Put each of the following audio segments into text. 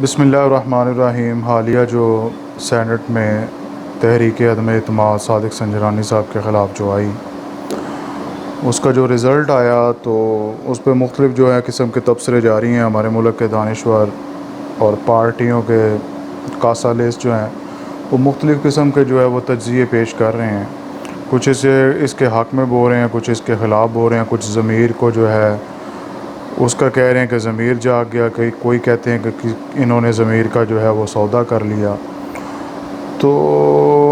बिस्मिल्लाहिर्रहमानिर्रहीम। हालिया जो सेनेट में तहरीक अदम एतमाद सादिक संजरानी साहब के ख़िलाफ़ जो आई, उसका जो रिज़ल्ट आया तो उस पर मुख्तलिफ़ जो है किस्म के तबसरे जारी हैं। हमारे मुल्क के दानिश्वर और पार्टियों के कासालिस जो हैं वो मुख्तलिफ़ किस्म के जो है वो तज्ज़िये पेश कर रहे हैं। कुछ इसके हक़ में बोल रहे हैं, कुछ इसके ख़िलाफ़ बोल रहे हैं, कुछ ज़मीर को जो है उसका कह रहे हैं कि ज़मीर जाग गया, कहीं कोई कहते हैं कि इन्होंने ज़मीर का जो है वो सौदा कर लिया। तो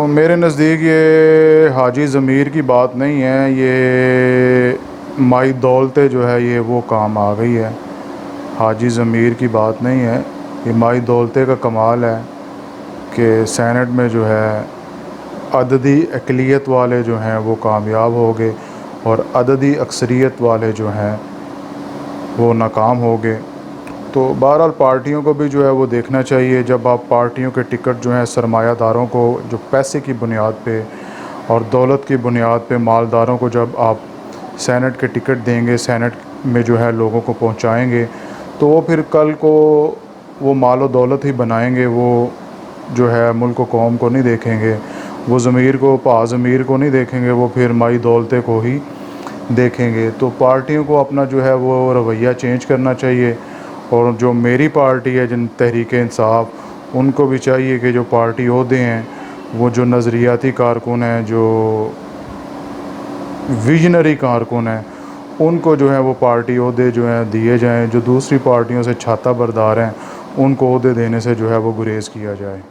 मेरे नज़दीक ये हाजी ज़मीर की बात नहीं है, ये माई दौलते जो है ये वो काम आ गई है। हाजी ज़मीर की बात नहीं है, ये माई दौलते का कमाल है कि सेनेट में जो है अददी अक़लियत वाले जो हैं वो कामयाब हो गए और अददी अक्सरियत वाले जो हैं वो नाकाम हो गए। तो बहरहाल पार्टियों को भी जो है वो देखना चाहिए, जब आप पार्टियों के टिकट जो हैं सरमायादारों को जो पैसे की बुनियाद पे और दौलत की बुनियाद पे मालदारों को जब आप सेनेट के टिकट देंगे, सेनेट में जो है लोगों को पहुंचाएंगे, तो वो फिर कल को वो माल और दौलत ही बनाएंगे। वो जो है मुल्क व कौम को नहीं देखेंगे, वो ज़मीर को ज़मीर को नहीं देखेंगे, वो फिर माई दौलते को ही देखेंगे। तो पार्टियों को अपना जो है वो रवैया चेंज करना चाहिए। और जो मेरी पार्टी है जिन तहरीक इंसाफ, उनको भी चाहिए कि जो पार्टी ओहदे हैं, वो जो नज़रियाती कारकुन हैं, जो विजनरी कारकुन हैं, उनको जो है वो पार्टी ओहदे जो हैं दिए जाएं। जो दूसरी पार्टियों से छाता बरदार हैं, उनको ओहदे देने से जो है वो गुरेज़ किया जाए।